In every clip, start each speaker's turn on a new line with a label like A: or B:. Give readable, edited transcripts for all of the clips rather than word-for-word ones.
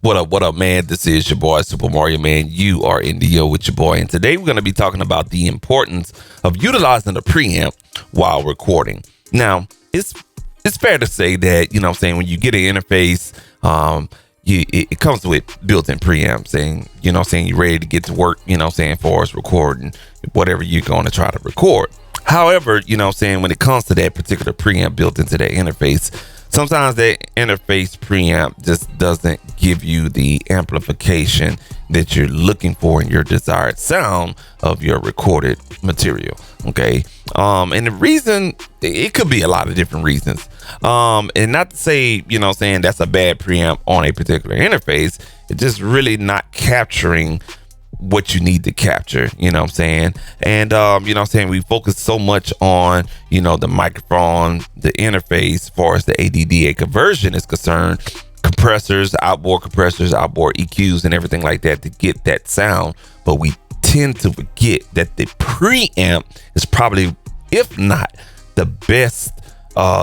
A: What up, man? This is your boy, Super Mario Man. You are in the Yo with your boy. And today we're going to be talking about the importance of utilizing a preamp while recording. Now, it's fair to say that, you know what I'm saying, when you get an interface, it comes with built-in preamps and, you know what I'm saying, you're ready to get to work, you know what I'm saying, for us recording whatever you're going to try to record. However, you know what I'm saying, when it comes to that particular preamp built into that interface, sometimes that interface preamp just doesn't give you the amplification that you're looking for in your desired sound of your recorded material. Okay. And the reason, it could be a lot of different reasons. And not to say, you know what I'm saying, that's a bad preamp on a particular interface. It's just really not capturing what you need to capture, you know what I'm saying? And you know what I'm saying, we focus so much on, you know, the microphone, the interface, as far as the ADDA conversion is concerned, compressors, outboard EQs and everything like that to get that sound. But we tend to forget that the preamp is probably, if not the best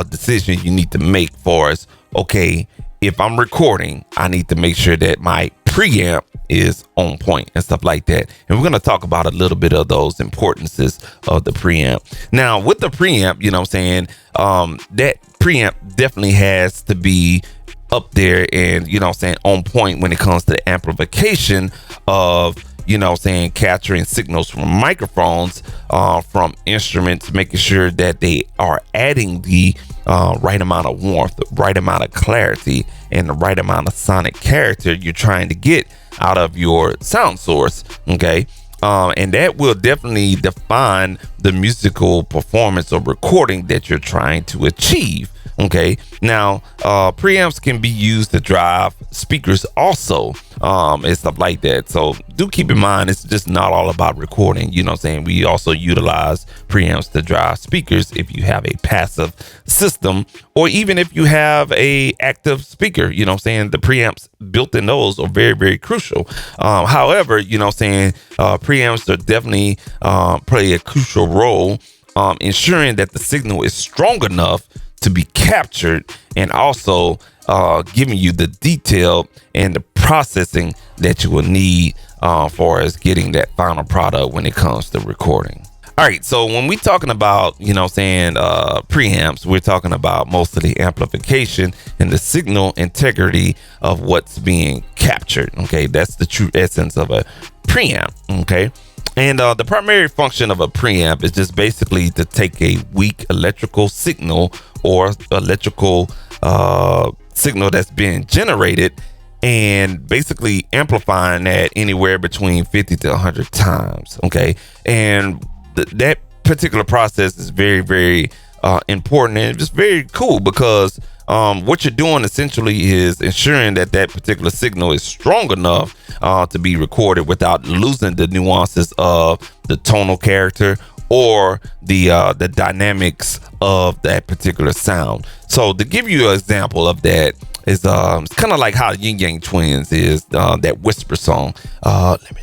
A: decision you need to make for us. Okay, if I'm recording, I need to make sure that my preamp is on point and stuff like that. And we're going to talk about a little bit of those importances of the preamp. Now, with the preamp, you know what I'm saying, that preamp definitely has to be up there and, you know what I'm saying, on point when it comes to the amplification of, you know what I'm saying, capturing signals from microphones, from instruments, making sure that they are adding the right amount of warmth, the right amount of clarity, and the right amount of sonic character you're trying to get out of your sound source. Okay. And that will definitely define the musical performance or recording that you're trying to achieve. Okay. Now, preamps can be used to drive speakers also, and stuff like that. So do keep in mind, it's just not all about recording. You know what I'm saying? We also utilize preamps to drive speakers if you have a passive system, or even if you have a active speaker. You know what I'm saying? The preamps built in those are very, very crucial. However, you know what I'm saying, preamps are definitely play a crucial role ensuring that the signal is strong enough to be captured, and also giving you the detail and the processing that you will need for as getting that final product when it comes to recording. All right, so when we're talking about, you know what I'm saying, preamps, we're talking about most of the amplification and the signal integrity of what's being captured. Okay, that's the true essence of a preamp. Okay. And the primary function of a preamp is just basically to take a weak electrical signal or electrical signal that's being generated and basically amplifying that anywhere between 50 to 100 times. Okay. And that particular process is very, very important, and it's very cool because what you're doing essentially is ensuring that that particular signal is strong enough to be recorded without losing the nuances of the tonal character or the dynamics of that particular sound. So to give you an example of that is it's kind of like how Yin Yang Twins is that whisper song. Let me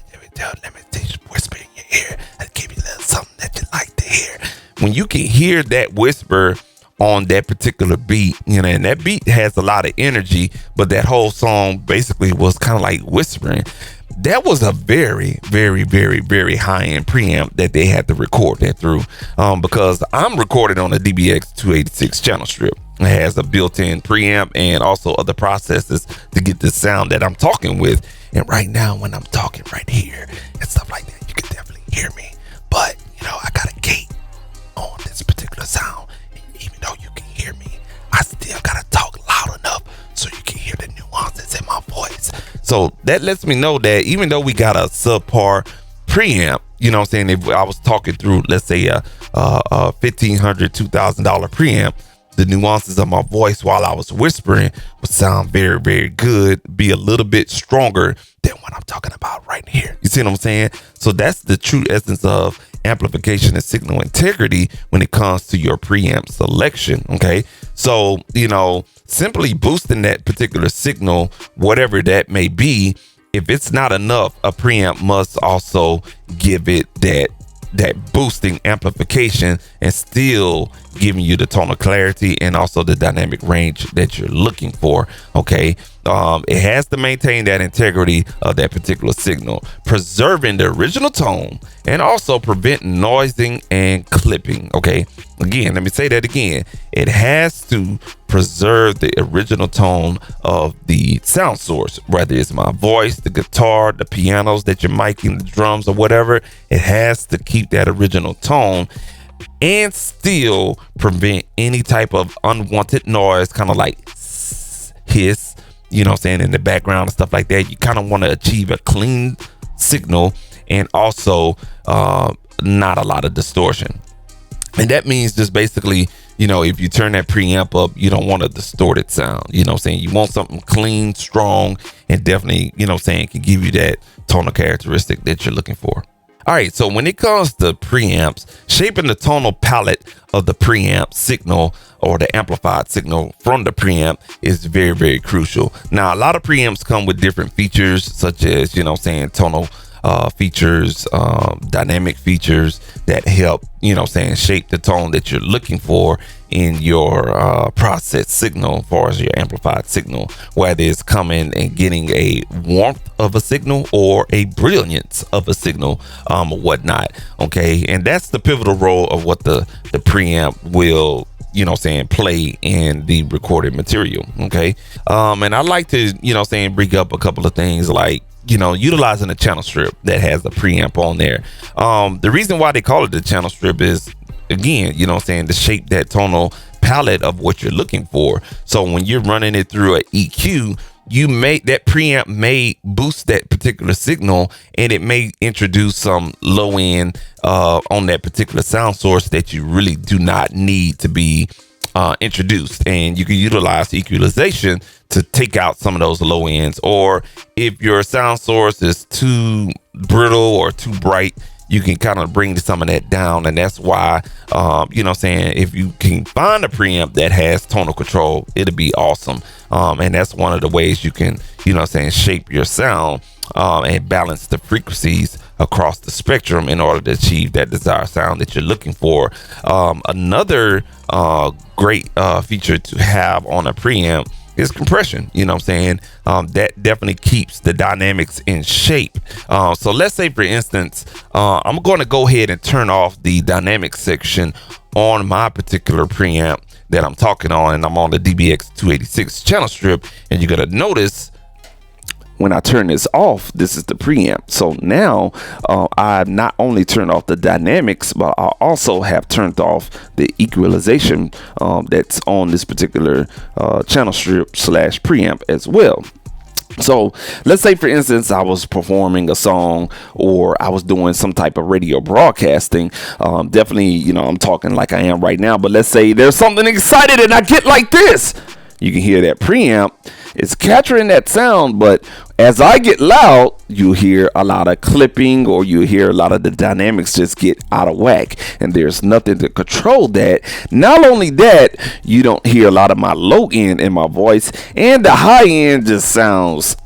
A: teach whisper in your ear. I'll give you a little something that you like to hear. When you can hear that whisper on that particular beat, you know, and that beat has a lot of energy, but that whole song basically was kind of like whispering. That was a very, very, very, very high-end preamp that they had to record that through, because I'm recorded on a DBX 286 channel strip. It has a built-in preamp and also other processes to get the sound that I'm talking with. And right now, when I'm talking right here and stuff like that, you can definitely hear me. But, you know, I got a gate on this particular sound. Even though you can hear me, I still gotta talk loud enough so you can hear the nuances in my voice. So that lets me know that even though we got a subpar preamp, you know what I'm saying, if I was talking through, let's say a $1,500, $2,000 preamp, the nuances of my voice while I was whispering would sound very, very good, be a little bit stronger than what I'm talking about right here. You see what I'm saying? So that's the true essence of amplification and signal integrity when it comes to your preamp selection. Okay. So, you know, simply boosting that particular signal, whatever that may be, if it's not enough, a preamp must also give it that boosting amplification and still giving you the tonal clarity and also the dynamic range that you're looking for. Okay. It has to maintain that integrity of that particular signal, preserving the original tone and also preventing noising and clipping. Okay. Again, let me say that again. It has to preserve the original tone of the sound source, whether it's my voice, the guitar, the pianos that you're miking, the drums, or whatever. It has to keep that original tone and still prevent any type of unwanted noise, kind of like hiss, you know what I'm saying, in the background and stuff like that. You kind of want to achieve a clean signal and also not a lot of distortion. And that means just basically, you know, if you turn that preamp up, you don't want a distorted sound. You know what I'm saying? You want something clean, strong, and definitely, you know what I'm saying, can give you that tonal characteristic that you're looking for. All right, so when it comes to preamps, shaping the tonal palette of the preamp signal or the amplified signal from the preamp is very, very crucial. Now, a lot of preamps come with different features, such as, you know what I'm saying, tonal features, dynamic features that help, you know what I'm saying, shape the tone that you're looking for in your process signal as far as your amplified signal, whether it's coming and getting a warmth of a signal or a brilliance of a signal, or whatnot. Okay, and that's the pivotal role of what the preamp will, you know what I'm saying, play in the recorded material. Okay, and I like to, you know what I'm saying, bring up a couple of things like, you know, utilizing a channel strip that has the preamp on there. The reason why they call it the channel strip is, again, you know what I'm saying, to shape that tonal palette of what you're looking for. So when you're running it through an EQ, you may, that preamp may boost that particular signal, and it may introduce some low end on that particular sound source that you really do not need to be introduced. And you can utilize equalization to take out some of those low ends, or if your sound source is too brittle or too bright, you can kind of bring some of that down. And that's why, you know what I'm saying, if you can find a preamp that has tonal control, it'll be awesome. And that's one of the ways you can, you know what I'm saying, shape your sound and balance the frequencies across the spectrum in order to achieve that desired sound that you're looking for. Another great feature to have on a preamp is compression. You know what I'm saying? That definitely keeps the dynamics in shape. So let's say, for instance, I'm going to go ahead and turn off the dynamic section on my particular preamp that I'm talking on, and I'm on the DBX 286 channel strip. And you're going to notice when I turn this off, this is the preamp. So now I've not only turned off the dynamics, but I also have turned off the equalization that's on this particular channel strip / preamp as well. So let's say, for instance, I was performing a song or I was doing some type of radio broadcasting. Definitely, you know, I'm talking like I am right now, but let's say there's something excited and I get like this. You can hear that preamp. It's capturing that sound, but as I get loud, you hear a lot of clipping, or you hear a lot of the dynamics just get out of whack, and there's nothing to control that. Not only that, you don't hear a lot of my low end in my voice, and the high end just sounds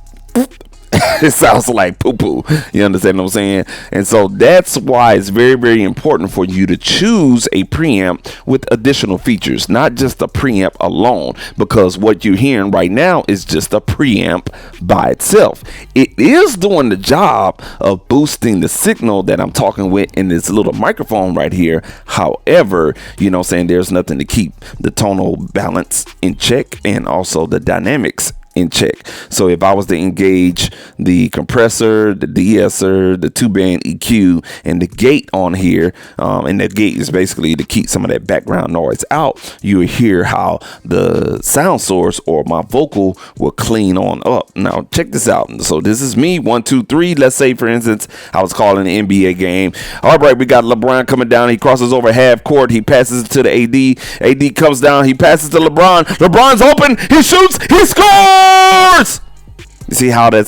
A: it sounds like poo-poo. You understand what I'm saying? And so that's why it's very, very important for you to choose a preamp with additional features, not just a preamp alone, because what you're hearing right now is just a preamp by itself. It is doing the job of boosting the signal that I'm talking with in this little microphone right here. However, you know what I'm saying, there's nothing to keep the tonal balance in check and also the dynamics in check. So if I was to engage the compressor, the de-esser, the 2-band EQ, and the gate on here, and the gate is basically to keep some of that background noise out, you will hear how the sound source or my vocal will clean on up. Now check this out. So this is me, 1, 2, 3. Let's say, for instance, I was calling an NBA game. All right, we got LeBron coming down. He crosses over half court. He passes it to the AD. AD comes down. He passes to LeBron. LeBron's open. He shoots. He scores. You see how that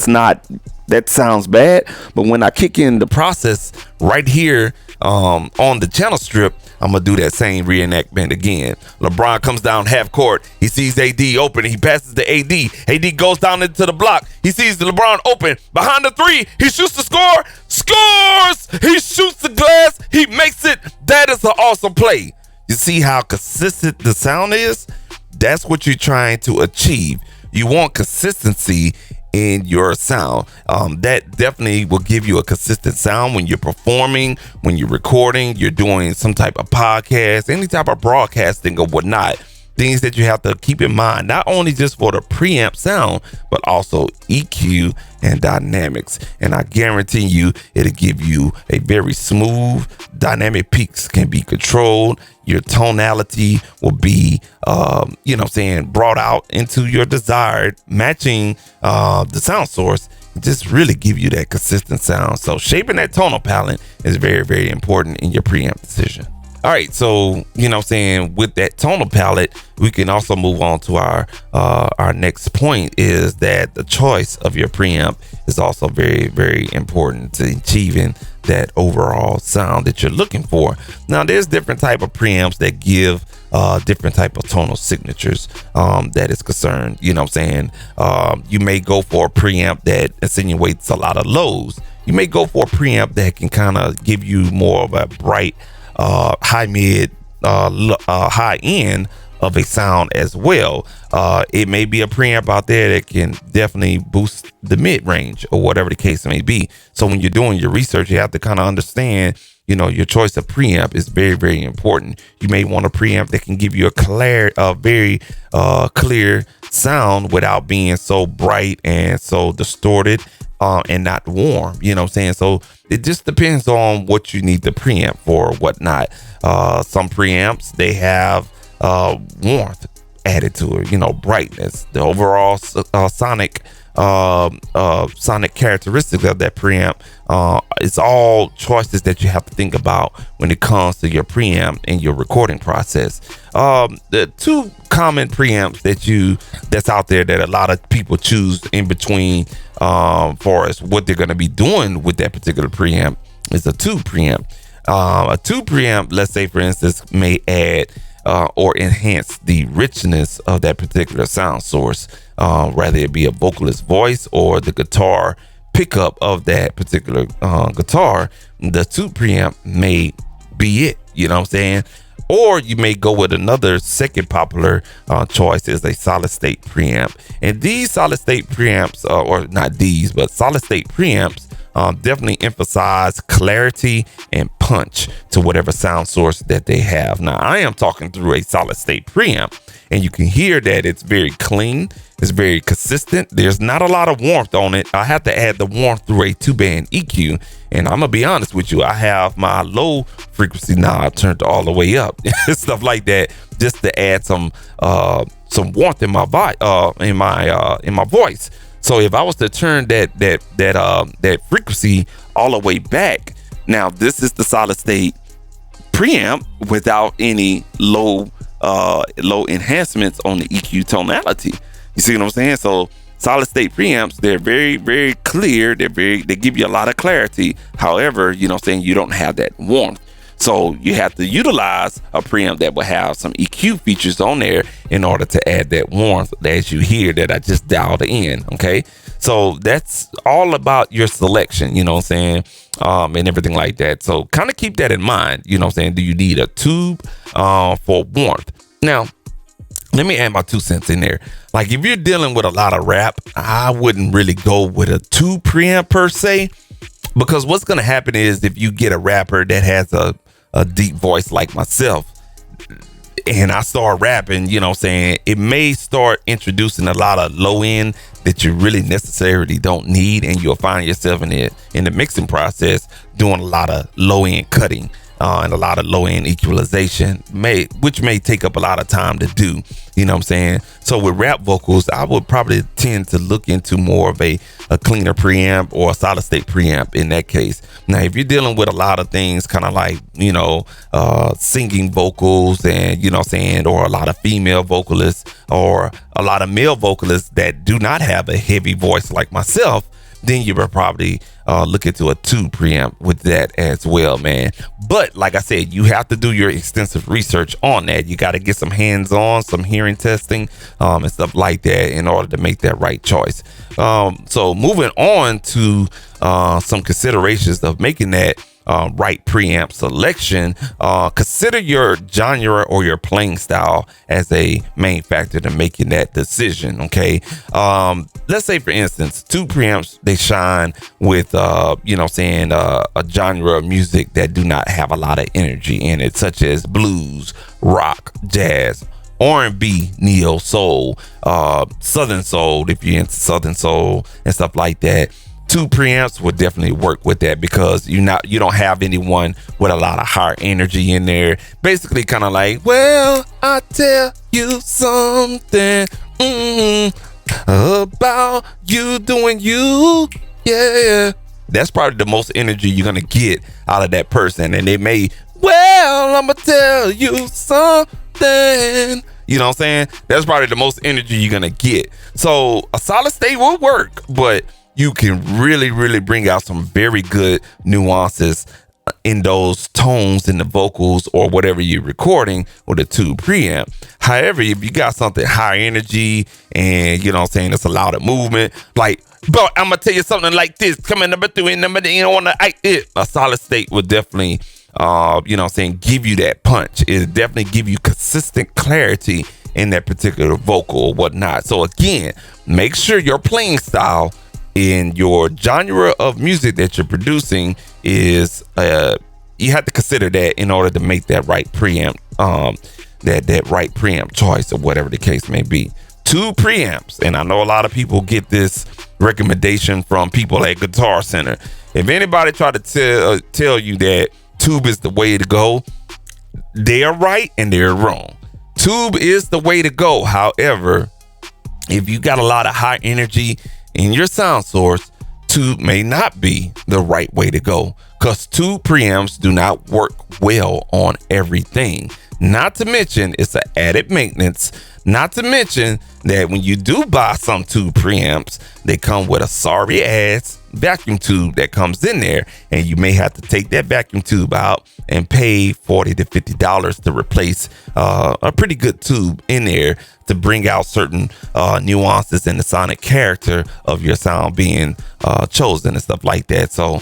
A: sounds bad, but when I kick in the process right here on the channel strip, I'm gonna do that same reenactment again. LeBron comes down half court. He sees AD open. He passes to AD. AD goes down into the block. He sees the LeBron open behind the 3. He shoots the score. Scores. He shoots the glass. He makes it. That is an awesome play. You see how consistent the sound is? That's what you're trying to achieve. You want consistency in your sound. That definitely will give you a consistent sound when you're performing, when you're recording, you're doing some type of podcast, any type of broadcasting or whatnot. Things that you have to keep in mind, not only just for the preamp sound, but also EQ and dynamics. And I guarantee you, it'll give you a very smooth, dynamic peaks can be controlled. Your tonality will be, brought out into your desired, matching the sound source. Just really give you that consistent sound. So shaping that tonal palette is very, very important in your preamp decision. All right, so with that tonal palette, we can also move on to our next point, is that the choice of your preamp is also very, very important to achieving that overall sound that you're looking for. Now, there's different type of preamps that give different type of tonal signatures that is concerned. You may go for a preamp that insinuates a lot of lows. You may go for a preamp that can kind of give you more of a bright high mid, high end of a sound as well. It may be a preamp out there that can definitely boost the mid range or whatever the case may be. So when you're doing your research, you have to kind of understand, your choice of preamp is very, very important. You may want a preamp that can give you a very clear sound without being so bright and so distorted and not warm. So it just depends on what you need the preamp for or whatnot. Some preamps, they have warmth added to it, brightness, the overall sonic characteristics of that preamp. It's all choices that you have to think about when it comes to your preamp and your recording process. The two common preamps that's out there that a lot of people choose in between for us what they're going to be doing with that particular preamp is a tube preamp. A tube preamp, let's say for instance, may add or enhance the richness of that particular sound source, whether it be a vocalist voice or the guitar pickup of that particular guitar. The tube preamp may be it, or you may go with another second popular choice is a solid state preamp. And these solid state preamps, or not these, but solid state preamps definitely emphasize clarity and punch to whatever sound source that they have. Now, I am talking through a solid state preamp, and you can hear that it's very clean. It's very consistent. There's not a lot of warmth on it. I have to add the warmth through a 2-band EQ. And I'm going to be honest with you, I have my low frequency knob turned all the way up. Stuff like that, just to add some warmth in my voice. So if I was to turn that frequency all the way back, now this is the solid state preamp without any low enhancements on the EQ tonality. You see what I'm saying? So solid state preamps, they're very, very clear. They give you a lot of clarity. However, you don't have that warmth. So you have to utilize a preamp that will have some EQ features on there in order to add that warmth as you hear that I just dialed in. Okay. So that's all about your selection, and everything like that. So kind of keep that in mind. Do you need a tube for warmth? Now, let me add my 2 cents in there. Like if you're dealing with a lot of rap, I wouldn't really go with a tube preamp per se, because what's going to happen is if you get a rapper that has a deep voice like myself and I start rapping, it may start introducing a lot of low end that you really necessarily don't need, and you'll find yourself in the mixing process doing a lot of low end cutting and a lot of low end equalization, which may take up a lot of time to do. So with rap vocals, I would probably tend to look into more of a cleaner preamp or a solid state preamp in that case. Now, if you're dealing with a lot of things kind of like, singing vocals and, or a lot of female vocalists or a lot of male vocalists that do not have a heavy voice like myself, then you would probably look into a tube preamp with that as well, man. But like I said, you have to do your extensive research on that. You got to get some hands-on, some hearing testing and stuff like that in order to make that right choice. So moving on to some considerations of making that right preamp selection, consider your genre or your playing style as a main factor to making that decision. Okay. Let's say, for instance, tube preamps, they shine with, a genre of music that do not have a lot of energy in it, such as blues, rock, jazz, R&B, neo soul, southern soul, if you're into southern soul and stuff like that. Two preamps would definitely work with that, because you don't have anyone with a lot of high energy in there. Basically, kind of like, well, I tell you something about you doing you, yeah. That's probably the most energy you're gonna get out of that person, and they may, well, I'ma tell you something. You know what I'm saying? That's probably the most energy you're gonna get. So a solid state will work, but you can really, really bring out some very good nuances in those tones in the vocals or whatever you're recording with a tube preamp. However, if you got something high energy and, you know what I'm saying, it's a lot of movement, like, but I'm gonna tell you something like this, coming number 3, number, you don't want to act it. A solid state would definitely, give you that punch. It definitely give you consistent clarity in that particular vocal or whatnot. So again, make sure your playing style in your genre of music that you're producing is, you have to consider that in order to make that right preamp, that right preamp choice, or whatever the case may be. Two preamps, and I know a lot of people get this recommendation from people at Guitar Center. If anybody try to tell you that tube is the way to go, they are right and they're wrong. Tube is the way to go. However, if you got a lot of high energy in your sound source, tube may not be the right way to go, because tube preamps do not work well on everything. Not to mention, it's an added maintenance. Not to mention that when you do buy some tube preamps, they come with a sorry ass vacuum tube that comes in there, and you may have to take that vacuum tube out and pay $40 to $50 to replace a pretty good tube in there to bring out certain nuances in the sonic character of your sound being chosen and stuff like that. So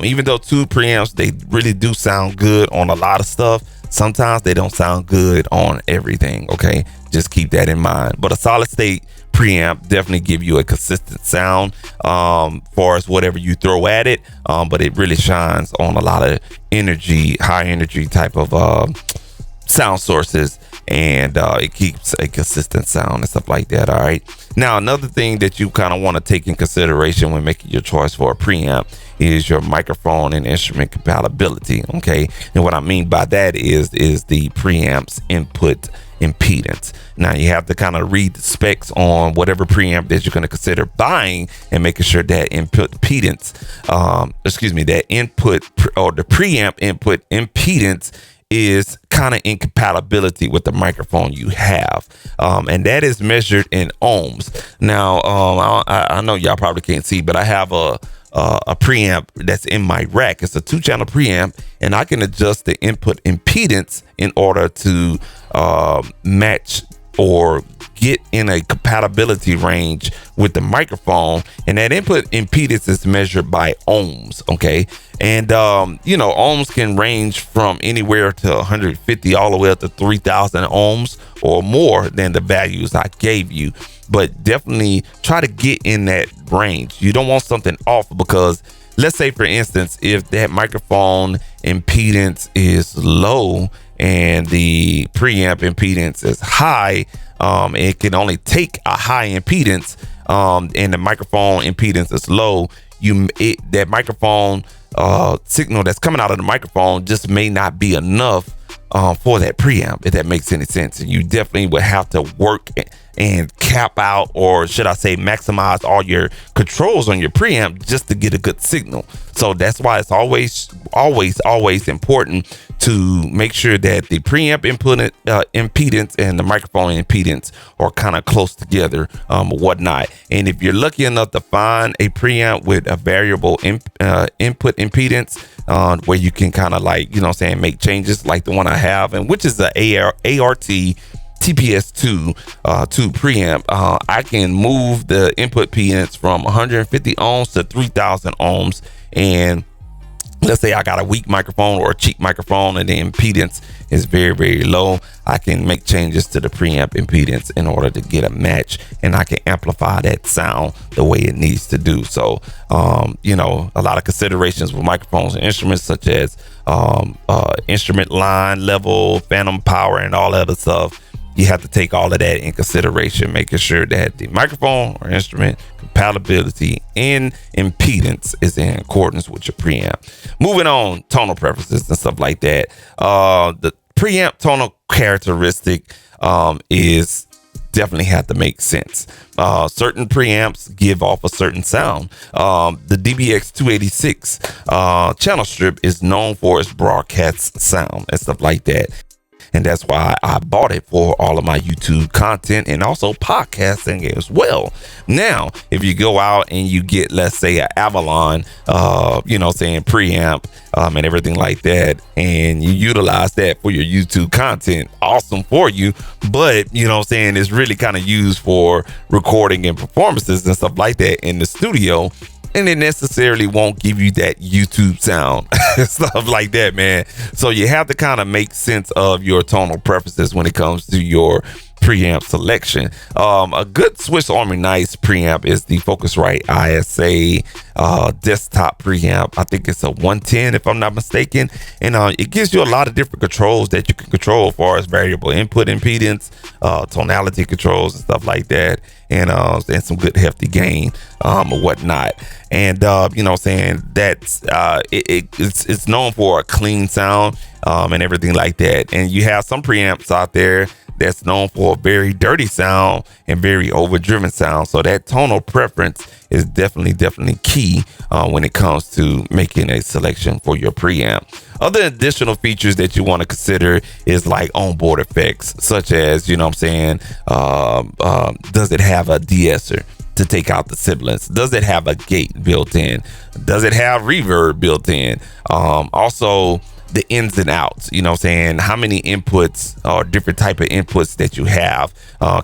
A: even though tube preamps, they really do sound good on a lot of stuff, sometimes they don't sound good on everything. Okay, just keep that in mind. But a solid state preamp definitely give you a consistent sound for as whatever you throw at it, but it really shines on a lot of energy, high energy type of sound sources, and it keeps a consistent sound and stuff like that. All right, now another thing that you kind of want to take in consideration when making your choice for a preamp is your microphone and instrument compatibility. Okay, and what I mean by that is the preamp's input impedance. Now you have to kind of read the specs on whatever preamp that you're going to consider buying, and making sure that input impedance, that input or the preamp input impedance is kind of in compatibility with the microphone you have, and that is measured in ohms. Now I know y'all probably can't see, but I have a preamp that's in my rack. It's a 2-channel preamp, and I can adjust the input impedance in order to match or get in a compatibility range with the microphone, and that input impedance is measured by ohms. Okay, and ohms can range from anywhere to 150 all the way up to 3,000 ohms or more than the values I gave you, but definitely try to get in that range. You don't want something off, because let's say, for instance, if that microphone impedance is low and the preamp impedance is high, it can only take a high impedance, and the microphone impedance is low. That microphone signal that's coming out of the microphone just may not be enough for that preamp, if that makes any sense. And you definitely would have to work and cap out, or should I say maximize, all your controls on your preamp just to get a good signal. So that's why it's always important to make sure that the preamp input impedance and the microphone impedance are kind of close together, whatnot. And if you're lucky enough to find a preamp with a variable input impedance, where you can kind of make changes like the one I have, and which is the ART TPS2 preamp, I can move the input impedance from 150 ohms to 3,000 ohms, and let's say I got a weak microphone or a cheap microphone and the impedance is very, very low, I can make changes to the preamp impedance in order to get a match, and I can amplify that sound the way it needs to do. So, a lot of considerations with microphones and instruments, such as instrument line level, phantom power, and all that other stuff. You have to take all of that in consideration, making sure that the microphone or instrument compatibility and impedance is in accordance with your preamp. Moving on, tonal preferences and stuff like that. The preamp tonal characteristic is definitely have to make sense. Certain preamps give off a certain sound. The DBX 286 channel strip is known for its broadcast sound and stuff like that. And that's why I bought it for all of my YouTube content and also podcasting as well. Now, if you go out and you get, let's say, an Avalon, preamp and everything like that, and you utilize that for your YouTube content, awesome for you. But, it's really kind of used for recording and performances and stuff like that in the studio. And it necessarily won't give you that YouTube sound, stuff like that, man. So you have to kind of make sense of your tonal preferences when it comes to your preamp selection. A good Swiss Army knife preamp is the Focusrite ISA desktop preamp. I think it's a 110 if I'm not mistaken, and it gives you a lot of different controls that you can control as far as variable input impedance, tonality controls and stuff like that, and some good hefty gain or whatnot. And that's it's known for a clean sound and everything like that. And you have some preamps out there that's known for a very dirty sound and very overdriven sound. So that tonal preference is definitely key when it comes to making a selection for your preamp. Other additional features that you want to consider is like onboard effects, such as, does it have a de-esser to take out the sibilance? Does it have a gate built in? Does it have reverb built in? Also, the ins and outs, how many inputs or different type of inputs that you have.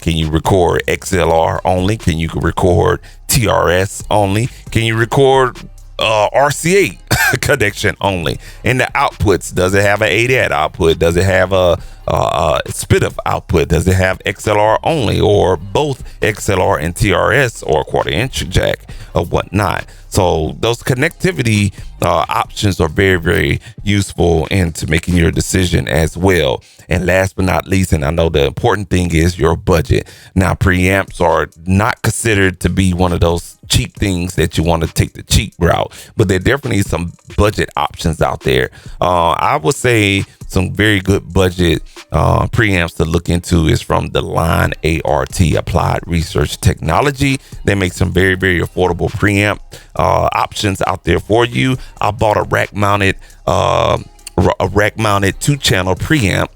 A: Can you record XLR only? Can you record TRS only? Can you record RCA connection only? And the outputs, does it have an ADAT output? Does it have a SPDIF output? Does it have XLR only, or both XLR and TRS, or quarter inch jack or whatnot? So those connectivity options are very, very useful into making your decision as well. And last but not least, and I know the important thing is your budget. Now, preamps are not considered to be one of those cheap things that you want to take the cheap route, but there are definitely some budget options out there. I would say some very good budget preamps to look into is from the line ART, Applied Research Technology. They make some very, very affordable preamp options out there for you. I bought a rack mounted 2-channel preamp,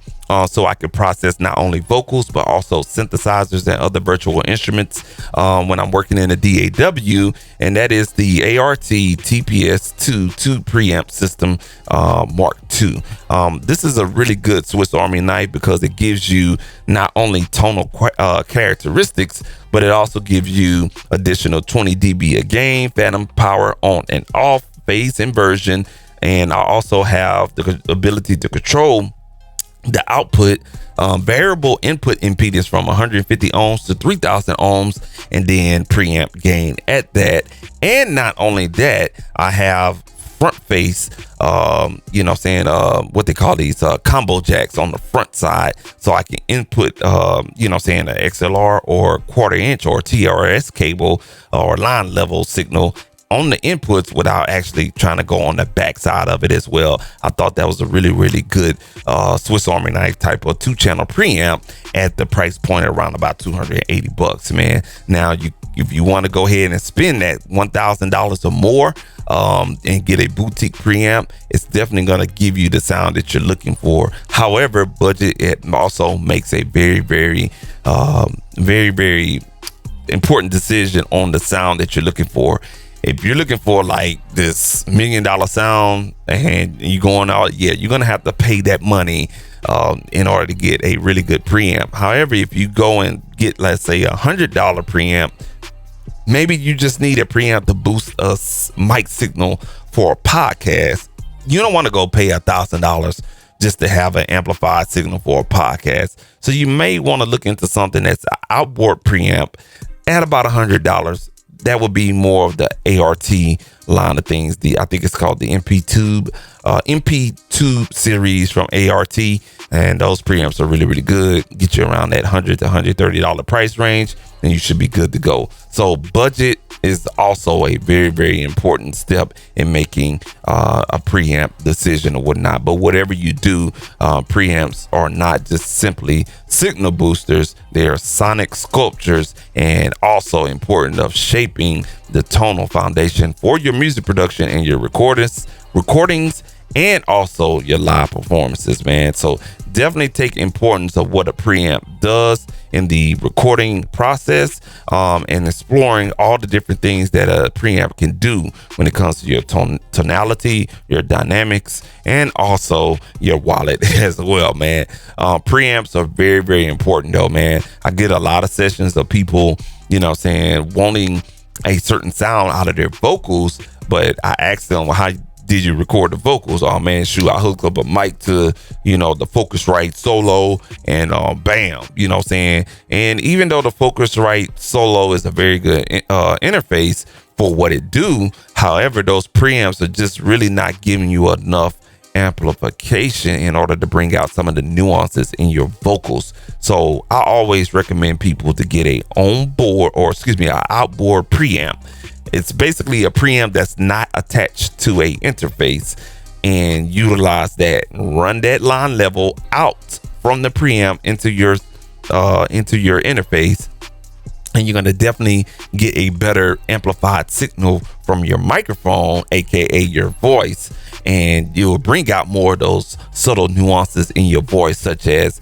A: so I could process not only vocals but also synthesizers and other virtual instruments when I'm working in a DAW, and that is the ART TPS-2 2 preamp system Mark II. This is a really good Swiss Army knife because it gives you not only tonal characteristics, but it also gives you additional 20 dB of gain, phantom power on and off, phase inversion, and I also have the ability to control the output, variable input impedance from 150 ohms to 3000 ohms, and then preamp gain at that. And not only that, I have front face, what they call these combo jacks on the front side, so I can input, an XLR or quarter inch or TRS cable or line level signal on the inputs without actually trying to go on the back side of it as well. I thought that was a really, really good Swiss Army knife type of 2-channel preamp at the price point around about $280, man. Now, if you want to go ahead and spend that $1,000 or more and get a boutique preamp, it's definitely going to give you the sound that you're looking for. However, budget, it also makes a very, very, very, very important decision on the sound that you're looking for. If you're looking for like this $1 million sound and you're going out, you're going to have to pay that money in order to get a really good preamp. However, if you go and get, let's say, $100 preamp, maybe you just need a preamp to boost a mic signal for a podcast, you don't want to go pay $1,000 just to have an amplified signal for a podcast. So you may want to look into something that's an outboard preamp at about $100. That would be more of the ART line of things. I think it's called the MP Tube series from ART, and those preamps are really, really good. Get you around that $100 to $130 price range, and you should be good to go. So budget is also a very, very important step in making a preamp decision or whatnot. But whatever you do, preamps are not just simply signal boosters. They are sonic sculptures, and also important of shaping the tonal foundation for your music production and your recordings, and also your live performances, man. So definitely take importance of what a preamp does in the recording process, and exploring all the different things that a preamp can do when it comes to your tonality, your dynamics, and also your wallet as well, man. Preamps are very, very important though, man. I get a lot of sessions of people, wanting a certain sound out of their vocals, but I ask them, well, how did you record the vocals? Oh man, shoot, I hooked up a mic to, the Focusrite Solo, and bam, And even though the Focusrite Solo is a very good interface for what it do, however, those preamps are just really not giving you enough amplification in order to bring out some of the nuances in your vocals. So I always recommend people to get an outboard preamp. It's basically a preamp that's not attached to a interface, and utilize that. Run that line level out from the preamp into your interface, and you're going to definitely get a better amplified signal from your microphone, aka your voice, and you'll bring out more of those subtle nuances in your voice, such as,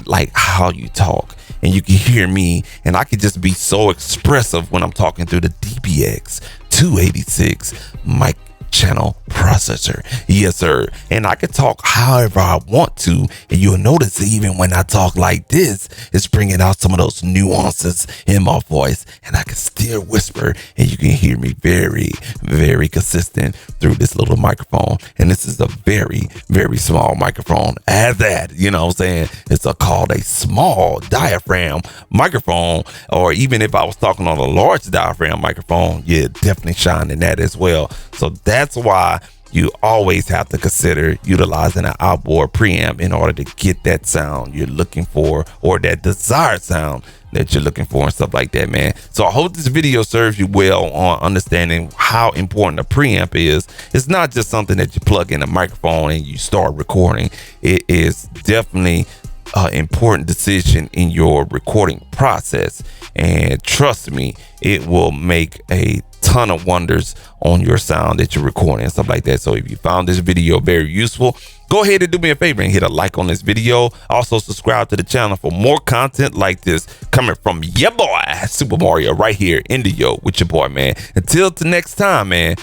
A: like how you talk. And you can hear me, and I can just be so expressive when I'm talking through the DBX 286 mic channel processor. Yes, sir. And I can talk however I want to, and you'll notice even when I talk like this, it's bringing out some of those nuances in my voice, and I can still whisper, and you can hear me very, very consistent through this little microphone. And this is a very, very small microphone at that, it's called a small diaphragm microphone, or even if I was talking on a large diaphragm microphone, yeah, definitely shine in that as well. So that's why you always have to consider utilizing an outboard preamp in order to get that sound you're looking for, or that desired sound that you're looking for, and stuff like that, man. So I hope this video serves you well on understanding how important a preamp is. It's not just something that you plug in a microphone and you start recording. It is definitely an important decision in your recording process, and trust me, it will make a ton of wonders on your sound that you're recording and stuff like that. So if you found this video very useful, go ahead and do me a favor and hit a like on this video. Also subscribe to the channel for more content like this coming from your boy Super Mario right here in the Yo with your boy, man. Until the next time, man,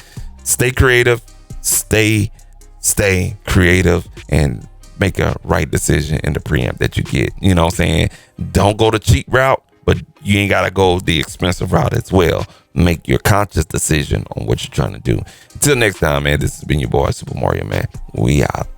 A: stay creative, stay creative, and make a right decision in the preamp that you get. Don't go the cheap route, but you ain't gotta go the expensive route as well. Make your conscious decision on what you're trying to do. Until next time, man, this has been your boy Super Mario, man. We out.